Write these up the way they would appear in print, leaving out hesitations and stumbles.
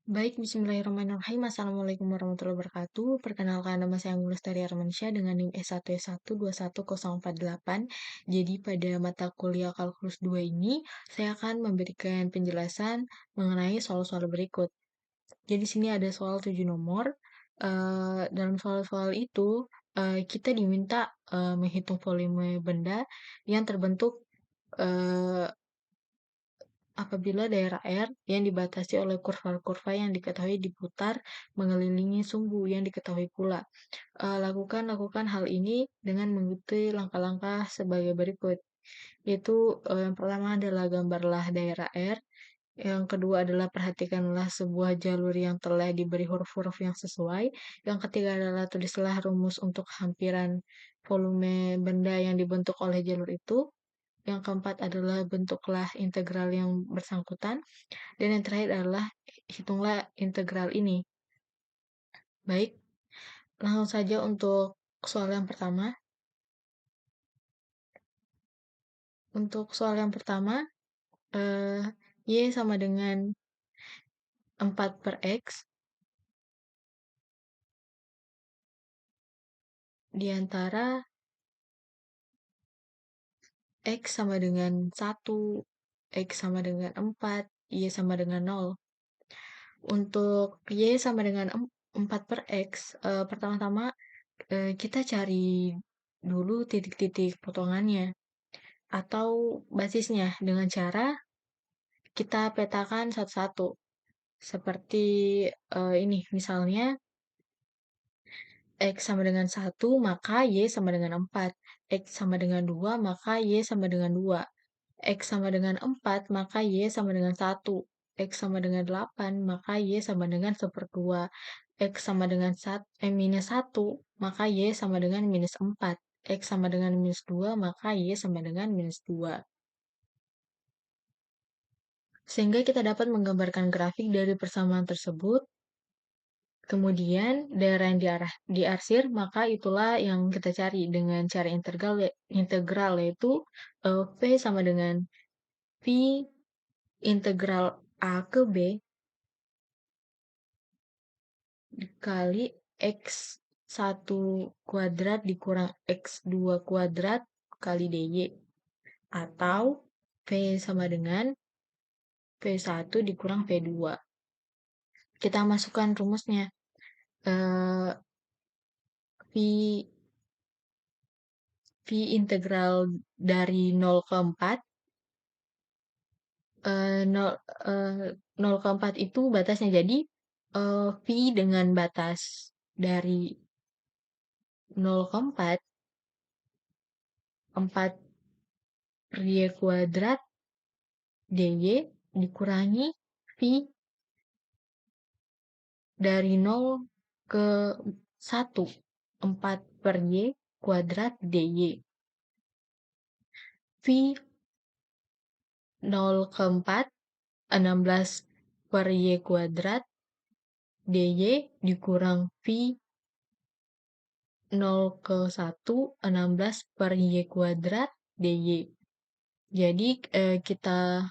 Baik, bismillahirrahmanirrahim. Assalamualaikum warahmatullahi wabarakatuh. Perkenalkan, nama saya Lestari Armansyah dengan NIM S1S1 21048. Jadi pada mata kuliah Kalkulus 2 ini, saya akan memberikan penjelasan mengenai soal-soal berikut. Jadi di sini ada soal 7 nomor. Dalam soal-soal itu, kita diminta menghitung volume benda yang terbentuk eh, apabila daerah R yang dibatasi oleh kurva-kurva yang diketahui diputar mengelilingi sumbu yang diketahui pula. Lakukan hal ini dengan mengikuti langkah-langkah sebagai berikut. Yaitu yang pertama adalah gambarlah daerah R. Yang kedua adalah perhatikanlah sebuah jalur yang telah diberi huruf-huruf yang sesuai. Yang ketiga adalah tulislah rumus untuk hampiran volume benda yang dibentuk oleh jalur itu. Yang keempat adalah bentuklah integral yang bersangkutan. Dan yang terakhir adalah hitunglah integral ini. Baik, langsung saja untuk soal yang pertama. Untuk soal yang pertama, Y sama dengan 4 per X di antara X sama dengan 1, X sama dengan 4, Y sama dengan 0. Untuk Y sama dengan 4 per X, pertama-tama kita cari dulu titik-titik potongannya atau basisnya dengan cara kita petakan satu-satu. Seperti ini, misalnya X sama dengan 1, maka Y sama dengan 4. X sama dengan 2, maka Y sama dengan 2. X sama dengan 4, maka Y sama dengan 1. X sama dengan 8, maka Y sama dengan 1/2. X sama dengan minus 1, maka Y sama dengan minus 4. X sama dengan minus 2, maka Y sama dengan minus 2. Sehingga kita dapat menggambarkan grafik dari persamaan tersebut. Kemudian daerah yang diarsir, maka itulah yang kita cari dengan cara integral yaitu V sama dengan V integral A ke B dikali X1 kuadrat dikurang X2 kuadrat kali DY. Atau V sama dengan V1 dikurang V2. Kita masukkan rumusnya. V integral dari 0 ke 4. 0 ke 4 itu batasnya. Jadi, V dengan batas dari 0 ke 4, 4 per Y kuadrat DY dikurangi V dari 0 ke 1, 4 per Y kuadrat DY. V 0 ke 4, 16 per Y kuadrat DY dikurang V 0 ke 1, 16 per Y kuadrat DY. Jadi kita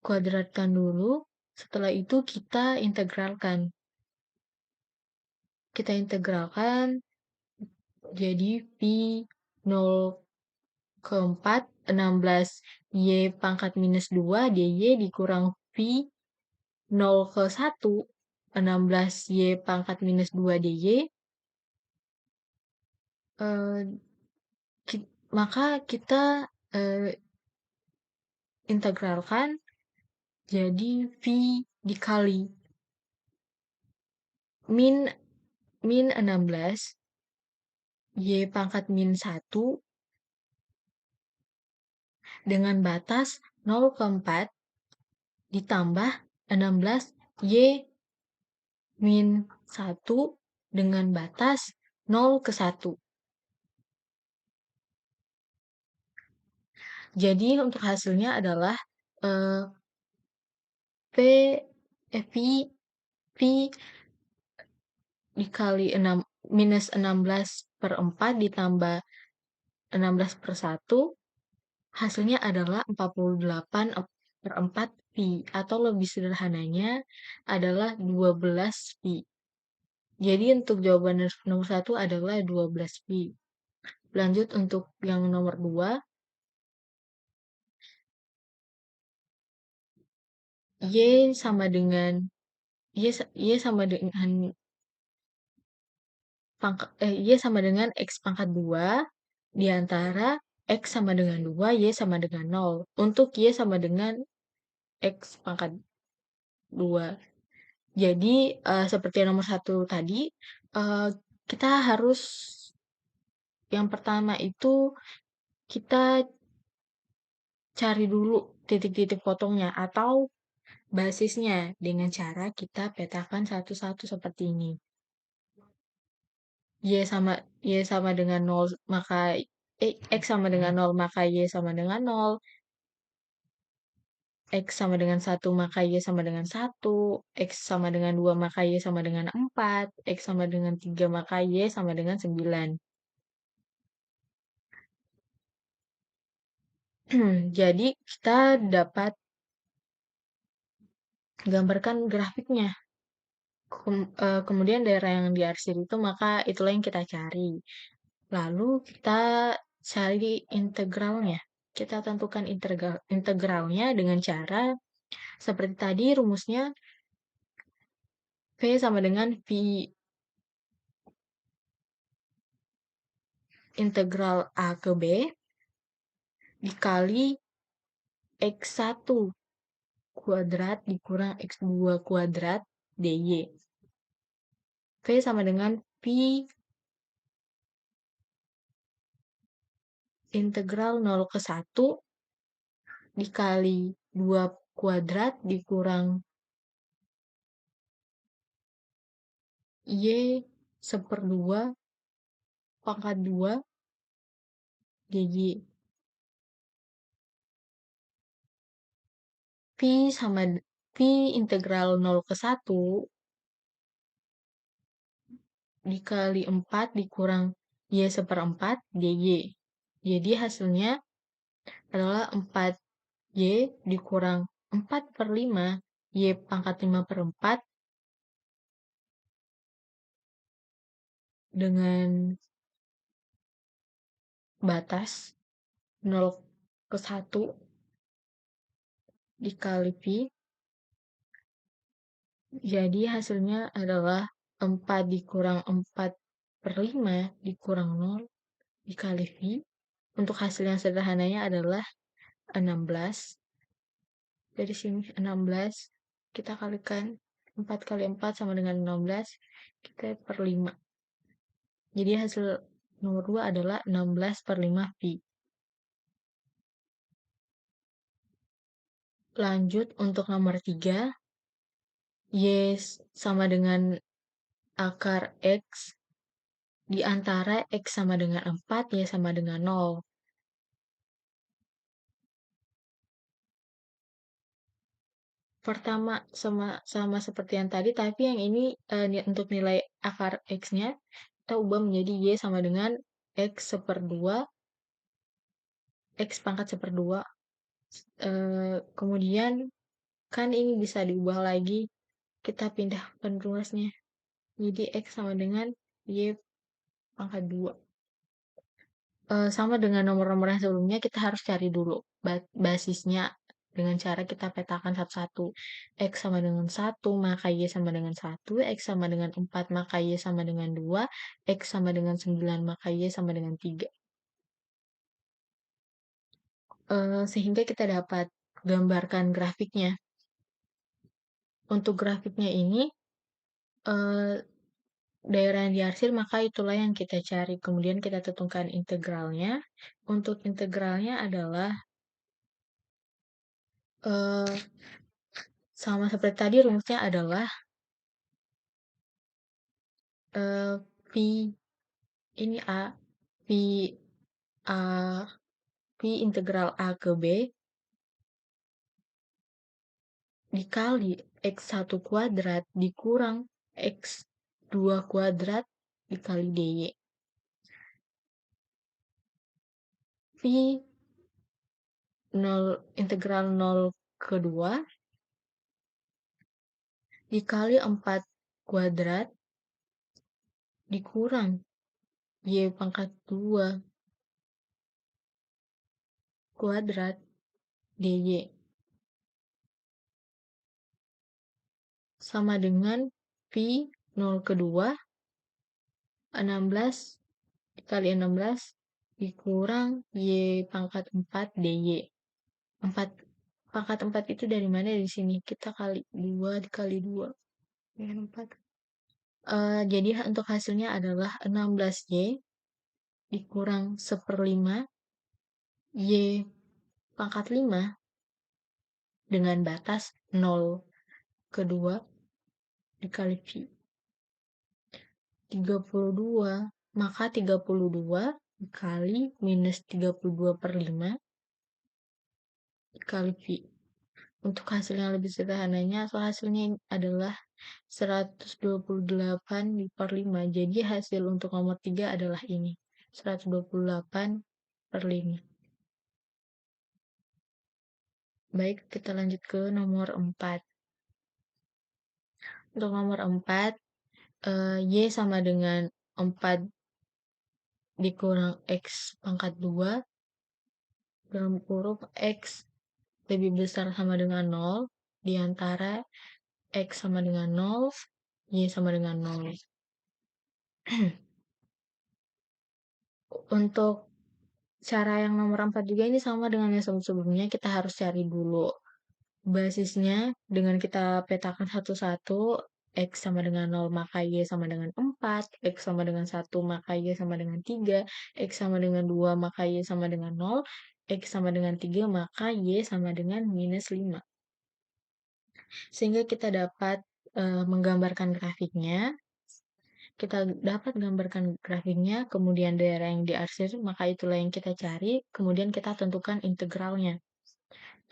kuadratkan dulu, setelah itu kita integralkan. Kita integralkan jadi V 0 ke 4, 16 Y pangkat minus 2 DY dikurang V 0 ke 1, 16 Y pangkat minus 2 DY. Maka kita integralkan jadi V dikali min 16 Y pangkat min 1 dengan batas 0 ke 4 ditambah 16 Y min 1 dengan batas 0 ke 1. Jadi untuk hasilnya adalah V dikali minus 16 per 4 ditambah 16 per 1, hasilnya adalah 48 per 4 pi, atau lebih sederhananya adalah 12 pi. Jadi untuk jawaban nomor 1 adalah 12 pi. Lanjut untuk yang nomor 2, Y sama dengan Y sama dengan Y sama dengan X pangkat 2 di antara X sama dengan 2, Y sama dengan 0. Untuk Y sama dengan X pangkat 2. Jadi, seperti yang nomor 1 tadi, kita harus yang pertama itu kita cari dulu titik-titik potongnya atau basisnya dengan cara kita petakan satu-satu seperti ini. Y sama dengan 0 maka X sama dengan 0 maka Y sama dengan 0. X sama dengan 1 maka Y sama dengan 1. X sama dengan 2 maka Y sama dengan 4. X sama dengan 3 maka Y sama dengan 9. Jadi kita dapat gambarkan grafiknya. Kemudian daerah yang diarsir itu maka itulah yang kita cari. Lalu kita cari integralnya. Kita tentukan integralnya dengan cara seperti tadi rumusnya V sama dengan V integral A ke B dikali X1 kuadrat dikurang X2 kuadrat dy. V sama dengan V integral 0 ke 1 dikali 2 kuadrat dikurang Y seperdua pangkat 2 dy. V integral 0 ke 1 dikali 4 dikurang Y seperempat dy. Jadi hasilnya adalah 4Y dikurang 4 per 5 Y pangkat 5 per 4 dengan batas 0 ke 1 dikali pi. Jadi hasilnya adalah 4 dikurang 4 per 5 dikurang 0 dikali pi. Untuk hasil yang sederhananya adalah 16. Dari sini 16 kita kalikan 4 kali 4 sama dengan 16, kita per 5. Jadi hasil nomor 2 adalah 16 per 5 pi. Lanjut untuk nomor 3, Y sama dengan akar X di antara X sama dengan 4, Y sama dengan 0. Pertama sama seperti yang tadi, tapi yang ini untuk nilai akar X-nya, kita ubah menjadi Y sama dengan X seperdua, X pangkat seperdua. Kemudian, kan ini bisa diubah lagi, kita pindah penulisnya. Jadi X sama dengan Y pangkat 2. Sama dengan nomor-nomor yang sebelumnya, kita harus cari dulu basisnya dengan cara kita petakan satu-satu. X sama dengan 1, maka Y sama dengan 1. X sama dengan 4, maka Y sama dengan 2. X sama dengan 9, maka Y sama dengan 3. Sehingga kita dapat gambarkan grafiknya. Untuk grafiknya ini, daerah yang diarsir, maka itulah yang kita cari. Kemudian kita tentukan integralnya. Untuk integralnya adalah sama seperti tadi rumusnya adalah pi ini A, pi A, pi integral A ke B dikali X1 kuadrat dikurang X2 kuadrat dikali dy. Pi integral 0 kedua dikali 4 kuadrat dikurang Y pangkat 2 kuadrat DY sama dengan Pi 0 kedua 16 dikali 16 dikurang Y pangkat 4 DY. 4 pangkat 4 itu dari mana? Dari sini. Kita kali 2 dikali 2. Dengan 4. Jadi untuk hasilnya adalah 16Y dikurang 1/5 Y pangkat 5 dengan batas 0 kedua dikali Pi. 32. Maka 32 dikali minus 32/5 dikali Pi. Untuk hasil yang lebih sederhananya, hasilnya adalah 128/5. Jadi hasil untuk nomor 3 adalah ini. 128/5. Baik, kita lanjut ke nomor 4. Untuk nomor 4, Y sama dengan 4 dikurang X pangkat 2 dalam kurung X lebih besar sama dengan 0 di antara X sama dengan 0, Y sama dengan 0. Untuk cara yang nomor 4 juga ini sama dengan yang sebelumnya, kita harus cari dulu basisnya dengan kita petakan satu-satu. X sama dengan 0 maka Y sama dengan 4, X sama dengan 1 maka Y sama dengan 3, X sama dengan 2 maka Y sama dengan 0, X sama dengan 3 maka Y sama dengan minus 5. Sehingga kita dapat menggambarkan grafiknya. Kita dapat gambarkan grafiknya, kemudian daerah yang diarsir, maka itulah yang kita cari, kemudian kita tentukan integralnya.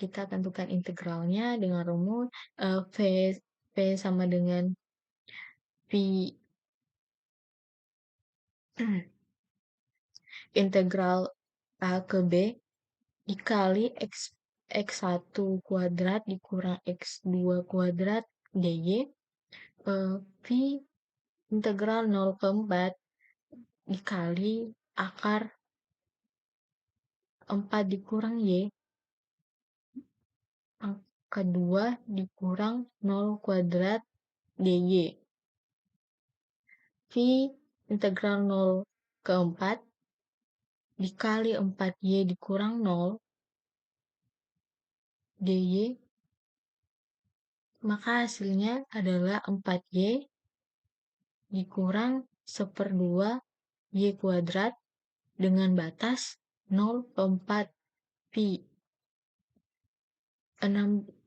Kita tentukan integralnya dengan rumus V sama dengan Pi integral A ke B dikali X1 kuadrat dikurang X2 kuadrat DY Pi integral 0 ke 4 dikali akar 4 dikurang Y kedua dikurang 0 kuadrat DY. Pi integral 0 ke 4 dikali 4Y dikurang 0 DY, maka hasilnya adalah 4Y dikurang 1/2 Y kuadrat dengan batas 0 ke 4 Pi.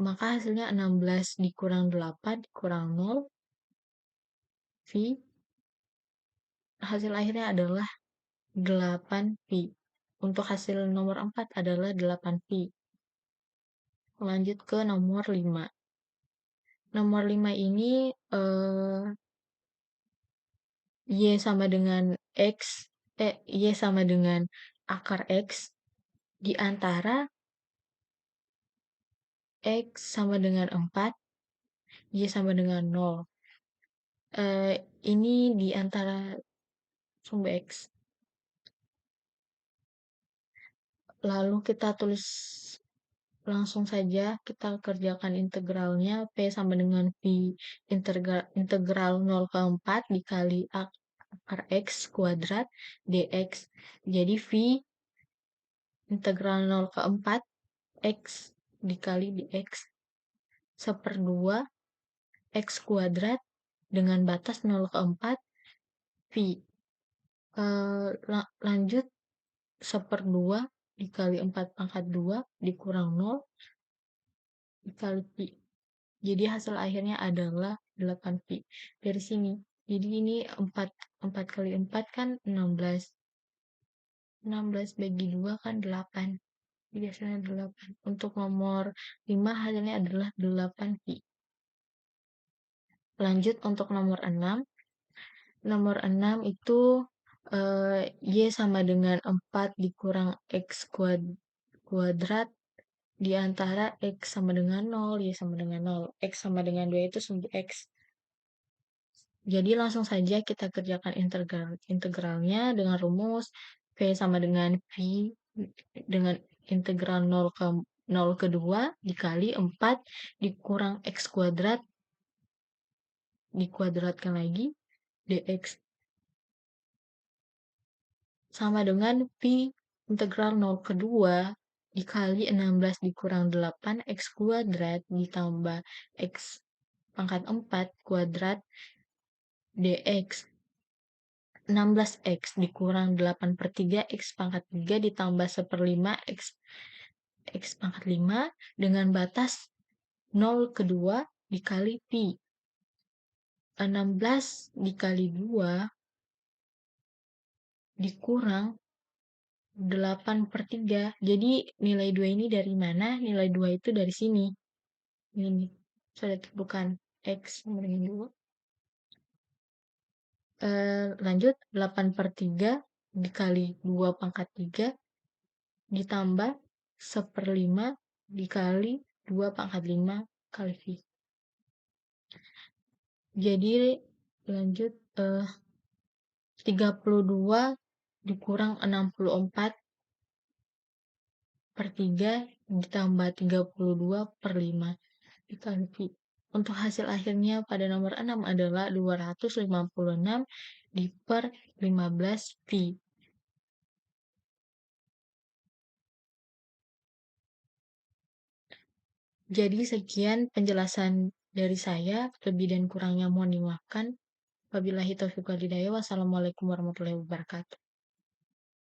Maka hasilnya 16 dikurang 8 dikurang 0 Pi. Hasil akhirnya adalah 8 Pi. Untuk hasil nomor 4 adalah 8 Pi. Lanjut ke nomor 5. Nomor 5 ini Y sama dengan Y sama dengan akar X di antara X sama dengan 4, Y sama dengan 0. Ini di antara sumber X. Lalu kita tulis langsung saja, kita kerjakan integralnya. P sama dengan Pi integral 0 ke 4 dikali akar X kuadrat dx. Jadi V integral 0 ke 4 X dikali dx 1/2 X kuadrat dengan batas 0 ke 4 Pi. Lanjut 1/2 dikali 4 pangkat 2 dikurang 0 dikali Pi. Jadi hasil akhirnya adalah 8 Pi. Dari sini. Jadi ini 4 kali 4 kan 16. 16 bagi 2 kan 8. Jadi hasilnya 8. Untuk nomor 5 hasilnya adalah 8 Pi. Lanjut untuk nomor 6. Nomor 6 itu Y sama dengan 4 dikurang X kuadrat di antara X sama dengan 0, Y sama dengan 0. X sama dengan 2 itu sumbu X. Jadi langsung saja kita kerjakan integralnya dengan rumus V sama dengan V dengan integral 0 ke 2 dikali 4 dikurang X kuadrat dikuadratkan lagi dx sama dengan V integral 0 ke 2 dikali 16 dikurang 8 X kuadrat ditambah X pangkat 4 kuadrat dx 16x dikurang 8/3 X pangkat 3 ditambah 1/5 X pangkat 5 dengan batas 0 ke 2 dikali pi. 16 dikali 2 dikurang 8/3. Jadi nilai 2 ini dari mana? Nilai 2 itu dari sini. Ini sudah tentukan X sama dengan 2. Lanjut 8/3 dikali 2 pangkat 3 ditambah 1/5 dikali 2 pangkat 5 kali V. Jadi lanjut 32 dikurang 64/3 ditambah 32/5 dikali V. Untuk hasil akhirnya pada nomor 6 adalah 256 per 15 V. Jadi sekian penjelasan dari saya, lebih dan kurangnya mohon dimaafkan. Wabillahi taufiq wal hidayah. Wassalamualaikum warahmatullahi wabarakatuh.